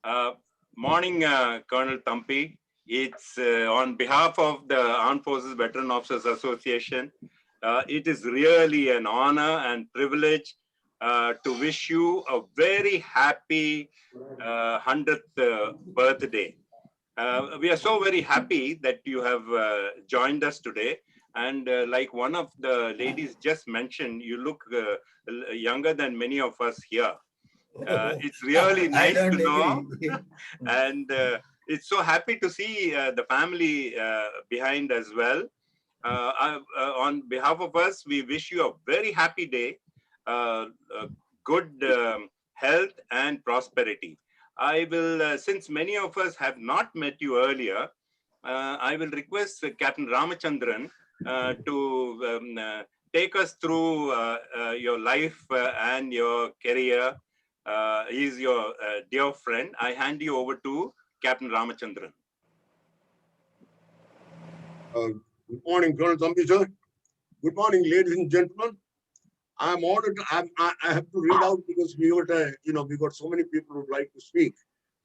Uh, Morning, Colonel Thampi. It's on behalf of the Armed Forces Veteran Officers Association. It is really an honor and privilege to wish you a very happy 100th birthday. We are so very happy that you have joined us today. And like one of the ladies just mentioned, you look younger than many of us here. It's really nice to know. And it's so happy to see the family behind as well. On behalf of us, we wish you a very happy day, good health and prosperity. I will, since many of us have not met you earlier, I will request Captain Ramachandran to take us through your life and your career. He's your dear friend. I hand you over to Captain Ramachandran. Good morning, Colonel Thampi, sir. Good morning, ladies and gentlemen. I'm honored. I have to read out because we got so many people who would like to speak.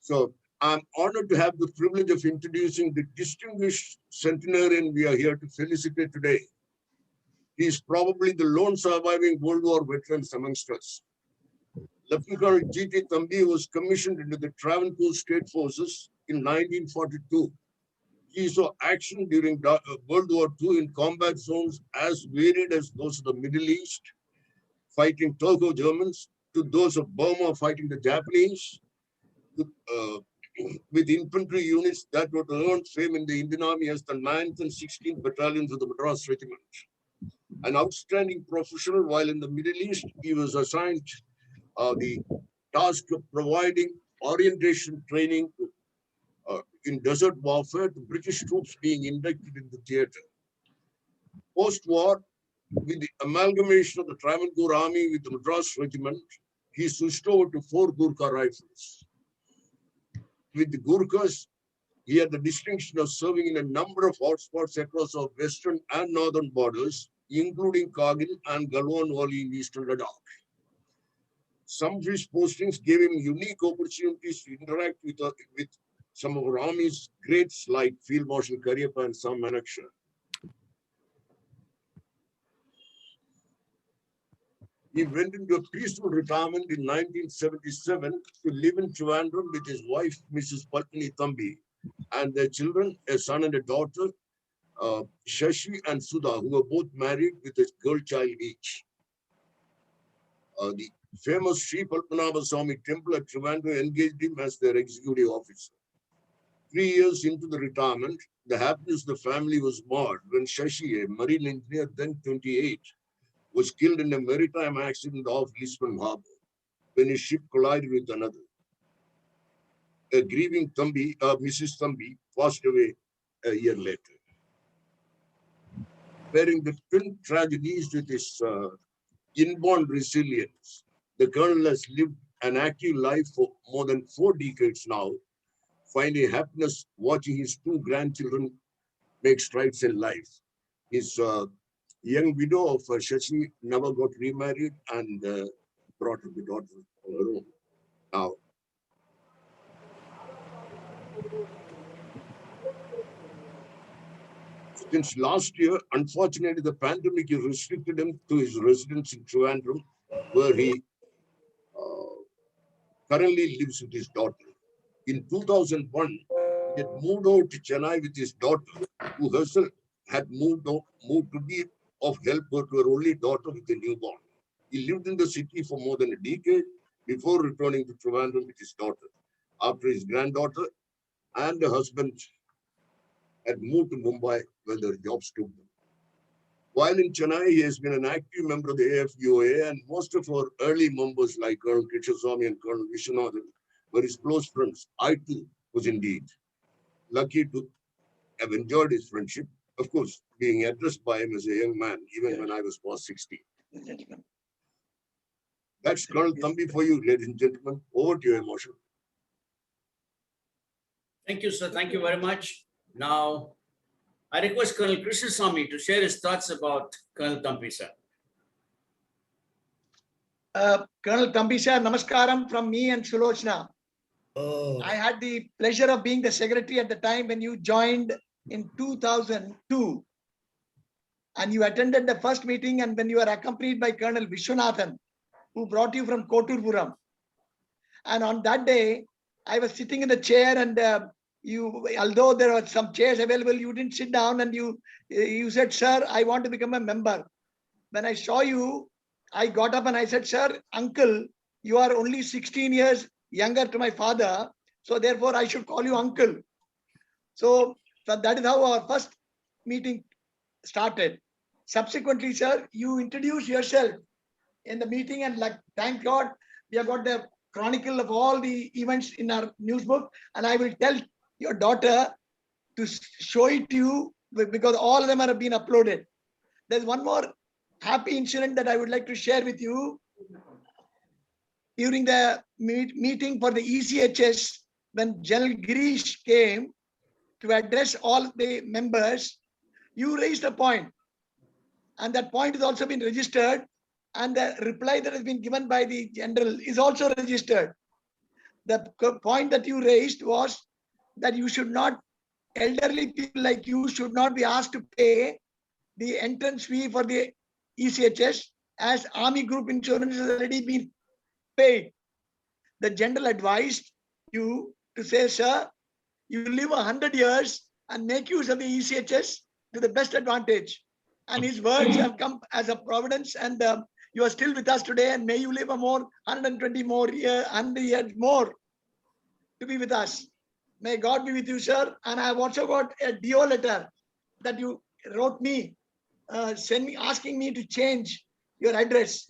So I'm honored to have the privilege of introducing the distinguished centenarian we are here to felicitate today. He is probably the lone surviving World War veteran amongst us. Lieutenant Colonel G.T. Thampi was commissioned into the Travancore State Forces in 1942. He saw action during World War II in combat zones as varied as those of the Middle East, fighting Turco-Germans, to those of Burma fighting the Japanese, with infantry units that would earn fame in the Indian Army as the 9th and 16th Battalions of the Madras Regiment. An outstanding professional, while in the Middle East, he was assigned the task of providing orientation training in desert warfare to British troops being inducted in the theater. Post-war, with the amalgamation of the Travancore Army with the Madras Regiment, he switched over to 4 Gurkha rifles. With the Gurkhas, he had the distinction of serving in a number of hotspots across our western and northern borders, including Kargil and Galwan Valley in eastern Ladakh. Some of his postings gave him unique opportunities to interact with some of our Army's greats like Field Marshal Cariappa and Sam Manaksha. He went into a peaceful retirement in 1977 to live in Trivandrum with his wife, Mrs. Patni Thampi, and their children, a son and a daughter, Shashi and Sudha, who were both married with a girl child each. The famous Sri Padmanabha Swami temple at Trivandrum engaged him as their executive officer. 3 years into the retirement, the happiness of the family was marred when Shashi, a marine engineer, then 28, was killed in a maritime accident off Lisbon Harbor when his ship collided with another. A grieving Mrs. Thampi passed away a year later. Bearing the twin tragedies with his inborn resilience, the colonel has lived an active life for more than 4 decades now, finding happiness watching his 2 grandchildren make strides in life. His young widow of Shashi never got remarried and brought up the daughter of her own. Now, since last year, unfortunately, the pandemic has restricted him to his residence in Trivandrum, where he currently lives with his daughter. In 2001, he had moved out to Chennai with his daughter, who herself had moved to be of help to her only daughter with a newborn. He lived in the city for more than a decade before returning to Trivandrum with his daughter, after his granddaughter and her husband had moved to Mumbai where their jobs took them. While in Chennai, he has been an active member of the AFUA, and most of our early members like Colonel Krishaswamy and Colonel Vishwanathan were his close friends. I too was indeed lucky to have enjoyed his friendship, of course, being addressed by him as a young man, even when I was past 60. That's Colonel Thampi for you, ladies and gentlemen. Over to you, Marshal. Thank you, sir. Thank you very much. Now, I request Colonel Krishnaswamy to share his thoughts about Colonel Thampi, sir. Colonel Thampi, sir, namaskaram from me and Sulochana. Oh. I had the pleasure of being the secretary at the time when you joined in 2002. And you attended the first meeting, and when you were accompanied by Colonel Vishwanathan, who brought you from Koturpuram. And on that day, I was sitting in the chair, and you, although there were some chairs available, you didn't sit down, and you said, "Sir, I want to become a member." When I saw you, I got up and I said, "Sir, uncle, you are only 16 years younger to my father, so therefore I should call you uncle." So that is how our first meeting started. Subsequently, sir, you introduced yourself in the meeting, and like, thank God, we have got the chronicle of all the events in our news book, and I will tell your daughter to show it to you because all of them have been uploaded. There's one more happy incident that I would like to share with you. During the meeting for the ECHS, when General Girish came to address all the members, you raised a point, and that point has also been registered, and the reply that has been given by the general is also registered. The point that you raised was that you should not, elderly people like you should not be asked to pay the entrance fee for the ECHS, as Army Group Insurance has already been paid. The general advised you to say, "Sir, you live 100 years and make use of the ECHS to the best advantage." And his words have come as a providence, and you are still with us today, and may you live a more 120 more years, 100 years more to be with us. May God be with you, sir. And I have also got a DO letter that you wrote me, asking me to change your address.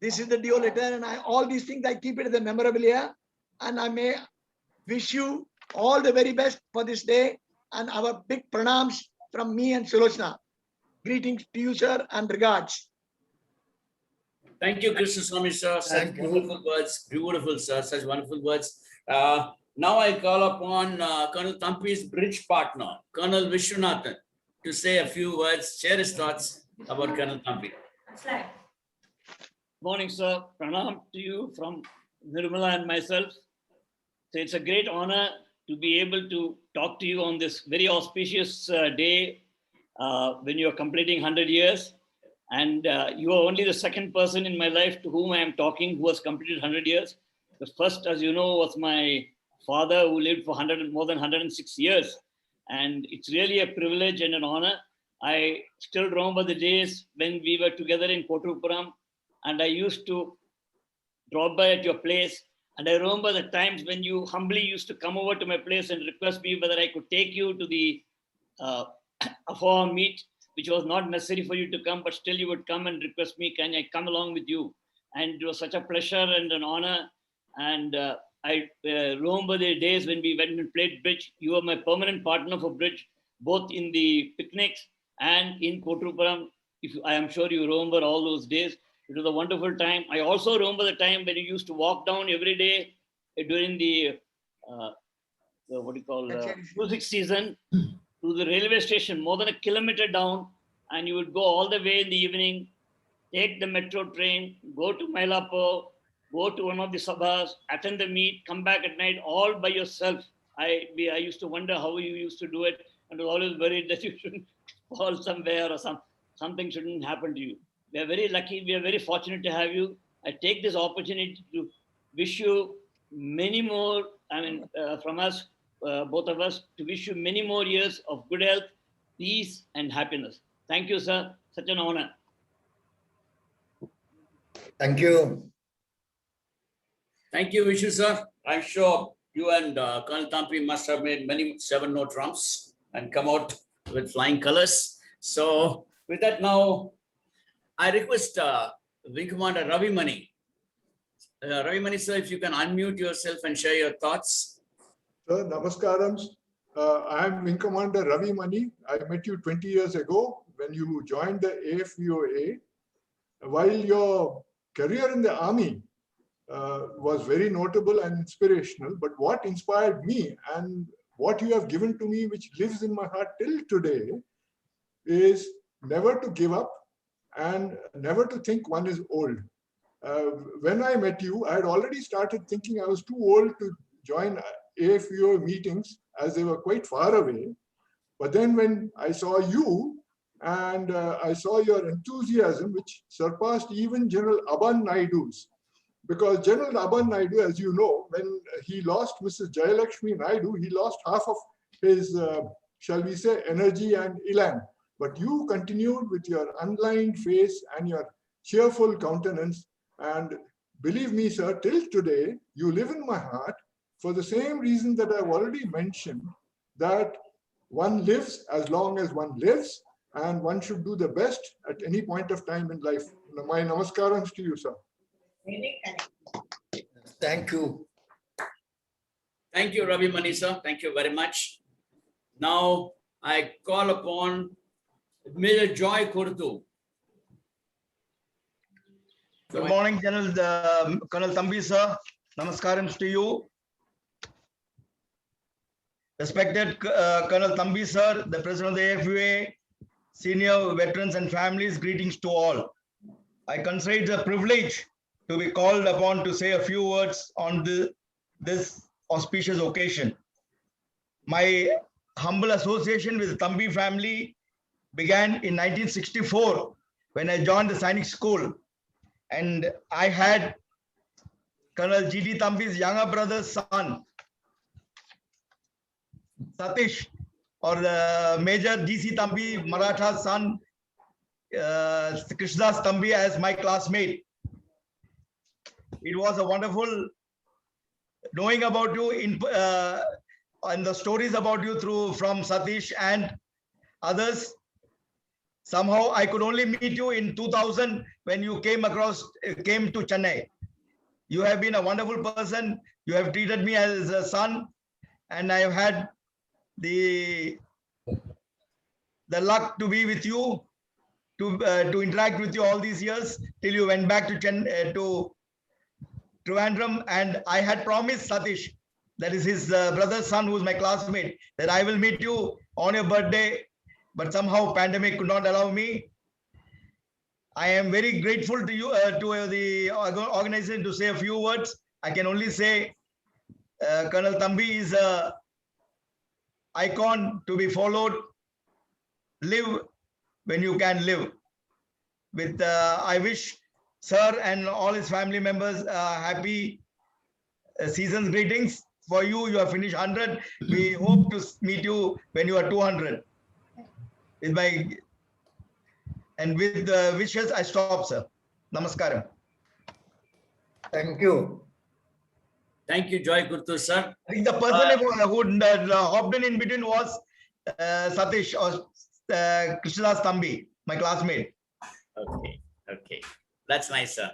This is the DO letter, and all these things, I keep it as a memorabilia, and I may wish you all the very best for this day, and our big pranams from me and Sulochana. Greetings to you, sir, and regards. Thank you, Krishnaswamy, sir. Such wonderful words. Beautiful, sir. Such wonderful words. Now I call upon Colonel Thampi's bridge partner, Colonel Vishwanathan, to say a few words, share his thoughts about Colonel Thampi. Morning, sir. Pranam to you from Nirmala and myself. So it's a great honor to be able to talk to you on this very auspicious day when you are completing 100 years. And you are only the second person in my life to whom I am talking who has completed 100 years. The first, as you know, was my father, who lived for more than 106 years. And it's really a privilege and an honor. I still remember the days when we were together in Koturpuram, and I used to drop by at your place. And I remember the times when you humbly used to come over to my place and request me whether I could take you to the Afghan meet, which was not necessary for you to come, but still you would come and request me, can I come along with you? And it was such a pleasure and an honor. And I remember the days when we went and played bridge. You were my permanent partner for bridge, both in the picnics and in Koturpuram. I am sure you remember all those days. It was a wonderful time. I also remember the time when you used to walk down every day during the music season to the railway station, more than 1 kilometer down, and you would go all the way in the evening, take the metro train, go to Mylapore, go to one of the sabhas, attend the meet, come back at night all by yourself. I used to wonder how you used to do it, and was always worried that you shouldn't fall somewhere or something shouldn't happen to you. We are very lucky. We are very fortunate to have you. I take this opportunity to wish you many more, from us, both of us, to wish you many more years of good health, peace, and happiness. Thank you, sir. Such an honor. Thank you. Thank you, Vishu, sir. I'm sure you and Colonel Thampi must have made many 7-note trumps and come out with flying colors. So with that now, I request Wing Commander Ravi Mani. Ravi Mani, sir, if you can unmute yourself and share your thoughts. Sir, namaskarams. I am Wing Commander Ravi Mani. I met you 20 years ago when you joined the AFVOA. While your career in the army was very notable and inspirational, but what inspired me and what you have given to me, which lives in my heart till today, is never to give up and never to think one is old. when I met you, I had already started thinking I was too old to join AFUO meetings as they were quite far away. But then when I saw you and I saw your enthusiasm, which surpassed even General Aban Naidu's, because General Aban Naidu, as you know, when he lost Mrs. Jayalakshmi Naidu, he lost half of his, shall we say, energy and elan. But you continued with your unlined face and your cheerful countenance. And believe me, sir, till today, you live in my heart for the same reason that I've already mentioned, that one lives as long as one lives, and one should do the best at any point of time in life. My namaskarams to you, sir. Thank you. Thank you, Ravi Mani, sir. Thank you very much. Now I call upon Major Joy Kurtu. Good morning, General Colonel Thambi, sir. Namaskarams to you. Respected Colonel Thambi, sir, the President of the AFUA, senior veterans and families, greetings to all. I consider it a privilege to be called upon to say a few words on this auspicious occasion. My humble association with the Thambi family began in 1964 when I joined the Sainik School. And I had Colonel G.D. Thambi's younger brother's son, Satish, or Major G.C. Thambi, Maratha's son, Krishnadas Thambi, as my classmate. It was a wonderful knowing about you and the stories about you from Satish and others. Somehow I could only meet you in 2000 when you came to Chennai. You have been a wonderful person. You have treated me as a son, and I have had the luck to be with you, to interact with you all these years till you went back to Trivandrum. And I had promised Satish, that is his brother's son, who is my classmate, that I will meet you on your birthday. But somehow pandemic could not allow me. I am very grateful to you, to the organization, to say a few words. I can only say Colonel Thambi is an icon to be followed. Live when you can live. With I wish sir and all his family members happy season's greetings. For you, you have finished 100. We hope to meet you when you are 200. With the wishes, I stop, sir. Namaskaram. Thank you. Thank you, Joy Kurtu, sir. I think the person who hopped in between was Satish or Krishnadas Thambi, my classmate. Okay. That's nice, sir.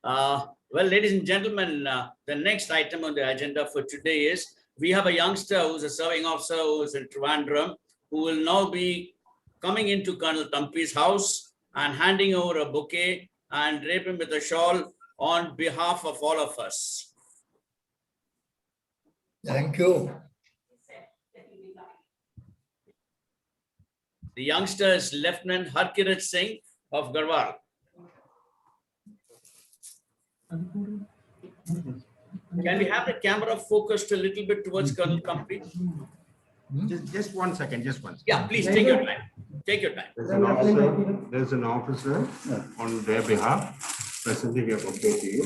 Well, ladies and gentlemen, the next item on the agenda for today is we have a youngster who's a serving officer who's in Trivandrum, who will now be coming into Colonel Thambi's house and handing over a bouquet and drape him with a shawl on behalf of all of us. Thank you. The youngster is Lieutenant Harkirat Singh of Garhwal. Can we have the camera focused a little bit towards Colonel Thambi? Just 1 second, just 1 second. Yeah, please take your time. Take your time. There's an officer on their behalf presenting a bouquet to you.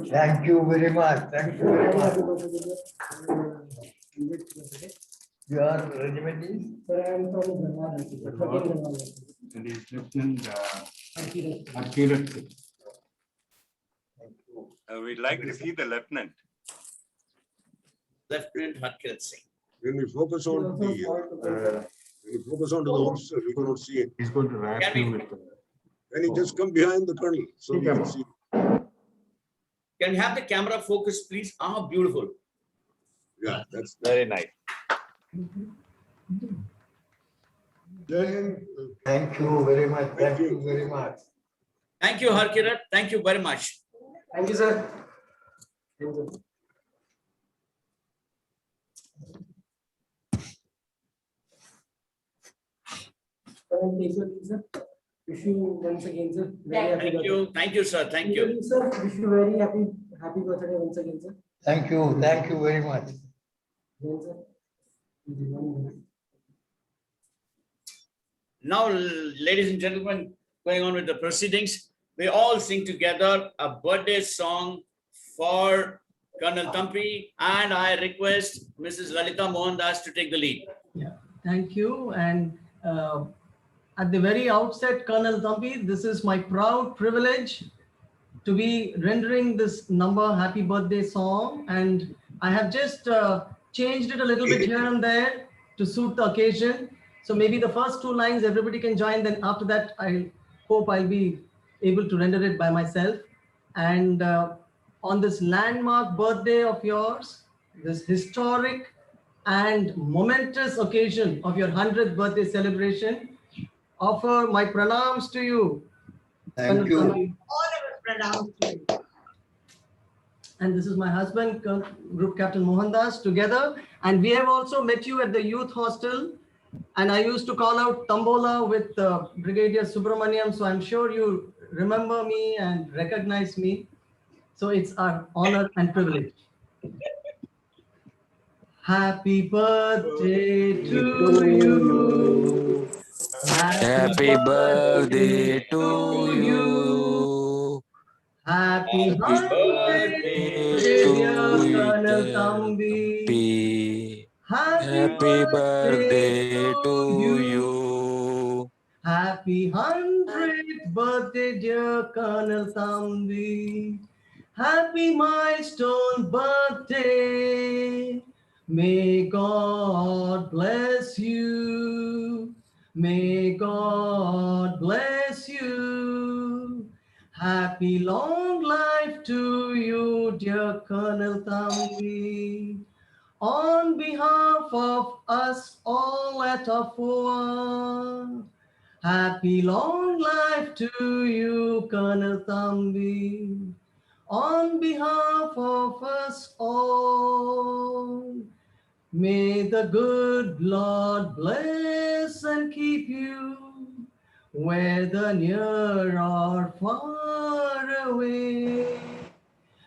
Thank you very much. Thank you very much. Your regiment is? And he's Lieutenant Harkirat Singh. We'd like to see the lieutenant. Lieutenant Harkirat Singh. When we focus on the officer, we cannot see it. He's going to wrap Can we- you with. Can he just come behind the colonel so we can see? Can we have the camera focus, please? Ah, beautiful. Yeah, that's Very nice. Jai Hind. Thank you very much. Thank you very much. Thank you, Harkirat. Thank you very much. Thank you, sir. Wish you once again, sir. Very happy Thank birthday. you. Thank you, sir. Thank you. Sir, wish you very happy birthday once again, sir. Thank you very much. Again, sir. Now, ladies and gentlemen, going on with the proceedings, we all sing together a birthday song for Colonel Thampi, and I request Mrs. Lalita Mohandas to take the lead. Thank you. And at the very outset, Colonel Thampi, this is my proud privilege to be rendering this number Happy Birthday song. And I have just changed it a little bit here and there to suit the occasion. So maybe the first two lines everybody can join. Then after that, I hope I'll be able to render it by myself. And on this landmark birthday of yours, this historic and momentous occasion of your 100th birthday celebration, offer my pranams to you. Thank you. All of us pronouns to you. And this is my husband, Group Captain Mohandas, together. And we have also met you at the youth hostel. And I used to call out Tambola with Brigadier Subramaniam. So I'm sure you remember me and recognize me. So it's our honor and privilege. Happy birthday to you. Happy birthday to you. Happy birthday, to dear you, Colonel dear Thampi. Happy birthday to you. Happy 100th birthday, dear Colonel Thampi. Happy milestone birthday. May God bless you. May God bless you. Happy long life to you, dear Colonel Thampi. On behalf of us all at Afua, happy long life to you, Colonel Thampi. On behalf of us all, may the good Lord bless and keep you, whether near or far away.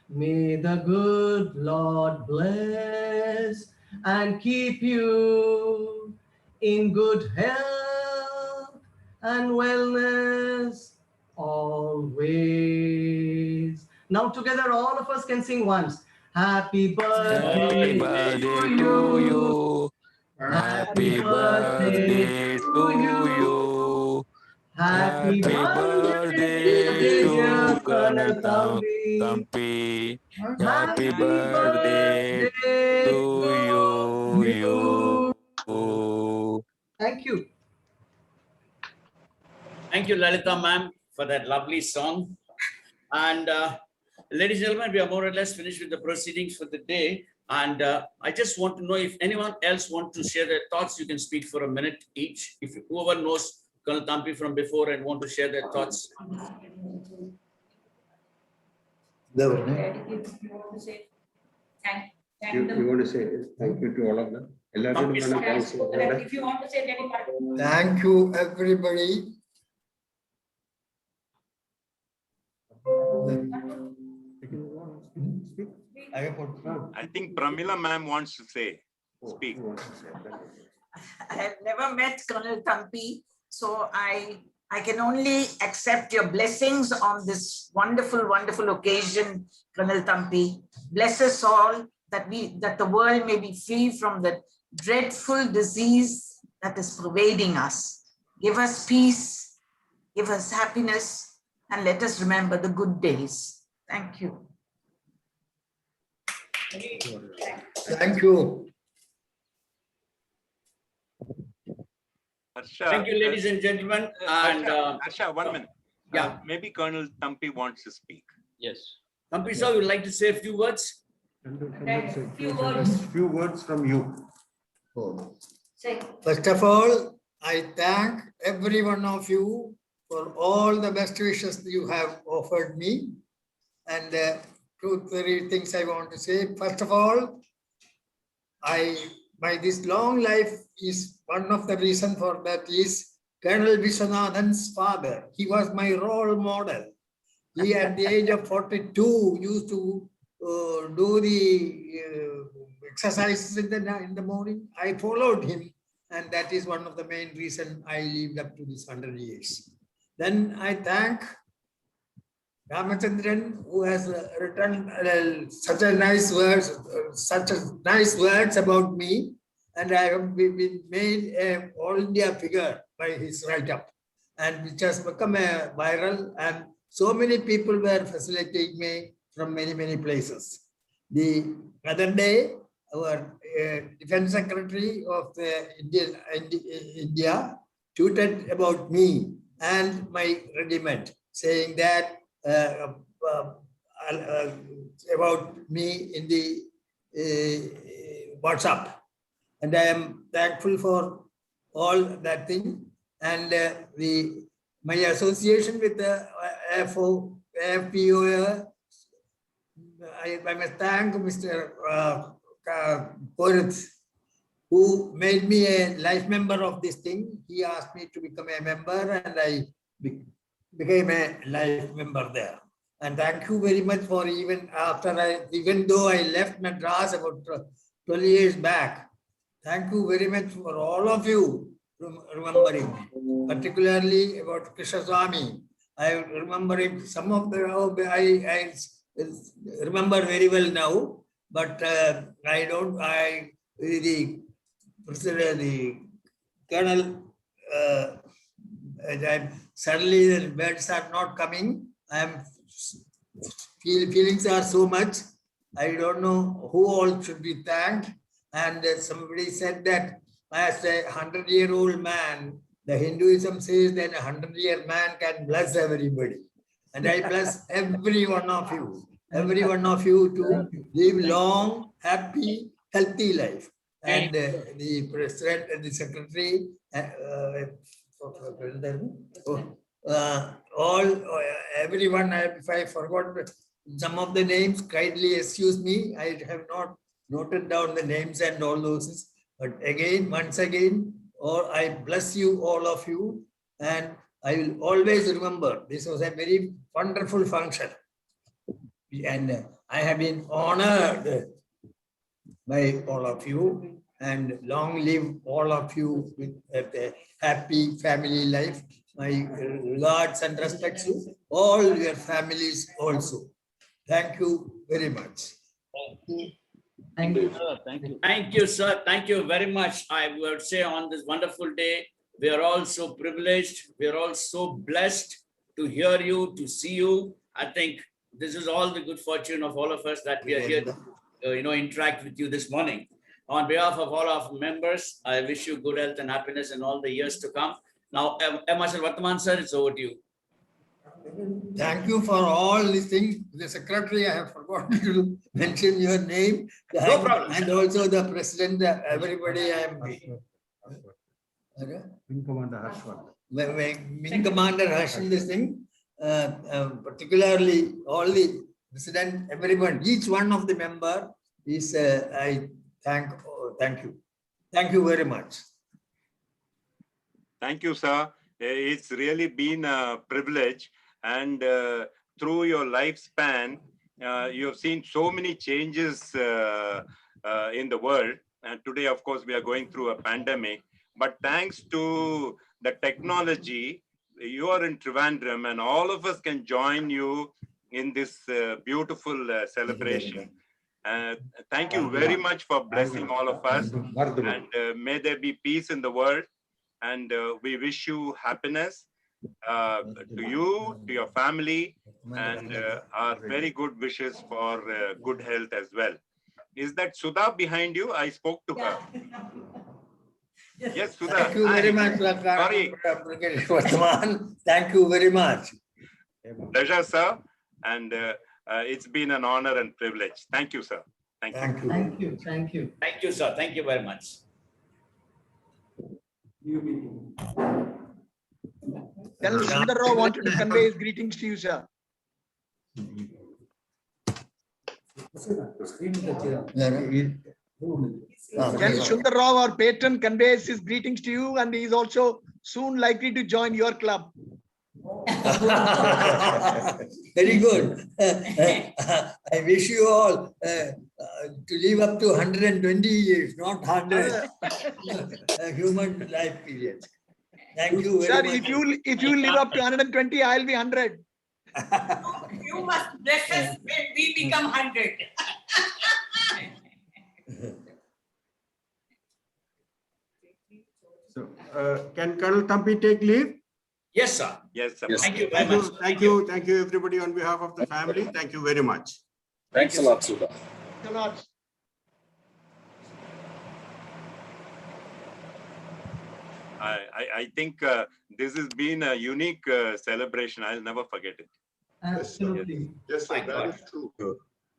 May the good Lord bless and keep you in good health and wellness always. Now together all of us can sing once. Happy birthday, to you. Happy birthday to you. Happy birthday dear to Colonel Colonel Thampi. Thampi. Happy birthday to you. Thank you. Thank you, Lalita ma'am, for that lovely song. And ladies and gentlemen, we are more or less finished with the proceedings for the day. And I just want to know if anyone else wants to share their thoughts, you can speak for a minute each. If whoever knows Colonel Thampi from before and want to share their thoughts. You want to say thank them. You want to say thank you to all of them? എല്ലാവരോടും വേണം thanks പറയാൻ. If you want to say anybody. Thank you, everybody. I think Pramila ma'am wants to say, speak. I have never met Colonel Thampi, so I can only accept your blessings on this wonderful, wonderful occasion, Colonel Thampi. Bless us all that the world may be free from the dreadful disease that is pervading us. Give us peace, give us happiness, and let us remember the good days. Thank you. Thank you. Harsha, Thank you, ladies and gentlemen. And Harsha, 1 minute. Yeah. Maybe Colonel Thampi wants to speak. Yes. Thampi sir, would you like to say a few words? Few words from you. First of all, I thank every one of you for all the best wishes you have offered me. And 2-3 things I want to say. First of all, this long life is one of the reason for that is Colonel Vishwanathan's father. He was my role model. He, at the age of 42, used to do the exercises in the morning. I followed him, and that is one of the main reasons I lived up to this 100 years. Then I thank Ramachandran, who has written such nice words about me, and I have been made an all India figure by his write-up, and which has become a viral, and so many people were facilitating me from many places. The other day, our Defense Secretary of India tweeted about me and my regiment, saying that about me in the WhatsApp. And I am thankful for all that thing. And my association with the AFPO, I must thank Mr. Koritz, who made me a life member of this thing. He asked me to become a member, and I became a life member there. And thank you very much for even though I left Madras about 12 years back. Thank you very much for all of you remembering me, particularly about Krishnaswamy. I remember it, some of the, I remember very well now, but the Colonel, suddenly the words are not coming. Feelings are so much. I don't know who all should be thanked. And somebody said that as a 100-year-old man, the Hinduism says that a 100-year man can bless everybody. And I bless every one of you to live long, happy, healthy life. And the president and the secretary, everyone, if I forgot some of the names, kindly excuse me. I have not noted down the names and all those. But again, once again, I bless you, all of you. And I will always remember, this was a very wonderful function. And I have been honored by all of you, and long live all of you with a happy family life. My regards and respects to all your families also. Thank you very much. Thank you, sir. Thank you. Thank you, sir. Thank you very much. I would say on this wonderful day, we are all so privileged. We are all so blessed to hear you, to see you. I think this is all the good fortune of all of us that we are here to interact with you this morning. On behalf of all our members, I wish you good health and happiness in all the years to come. Now, Marshal Vartaman, sir, it's over to you. Thank you for all these things. The secretary, I have forgotten to mention your name. No problem. And also the president, everybody, I am. Wing Commander Harshwardhan. Wing Commander Harshwardhan, this thing, particularly all the president, everyone, each one of the member is, I thank you. Thank you very much. Thank you, sir. It's really been a privilege. And through your lifespan, you have seen so many changes in the world. And today, of course, we are going through a pandemic. But thanks to the technology, you are in Trivandrum, and all of us can join you in this beautiful celebration. Thank you very much for blessing all of us. And may there be peace in the world. And we wish you happiness. To you, to your family, and our very good wishes for good health as well. Is that Sudha behind you? I spoke to her. Yes, Sudha. Thank you very much. Sorry. Thank you very much. Pleasure, sir. And it's been an honor and privilege. Thank you, sir. Thank you. Thank you. Thank you. Thank you, sir. Thank you very much. Colonel Sundar Rao wanted to convey his greetings to you, sir. Colonel Sundar Rao, our patron, conveys his greetings to you, and he is also soon likely to join your club. Very good. I wish you all to live up to 120 years, not 100 human life period. Thank you Sir, very much. if you live up to 120, I'll be 100. You must bless us when we become 100. So, can Colonel Thampi take leave? Yes, sir. Yes, sir. Thank you very much. Thank you, everybody on behalf of the family. Thank you very much. Thanks a lot, Sudha. Thanks a lot. I think this has been a unique celebration. I'll never forget it. Absolutely. Yes, sir, My that God. is true.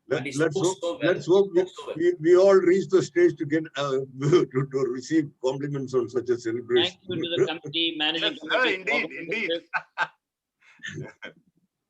And he Let's spoke hope, so well. let's hope Spoke so well. we all reach the stage to get to receive compliments on such a celebration. Thank you to the committee, managing Yes, sir, committee. indeed.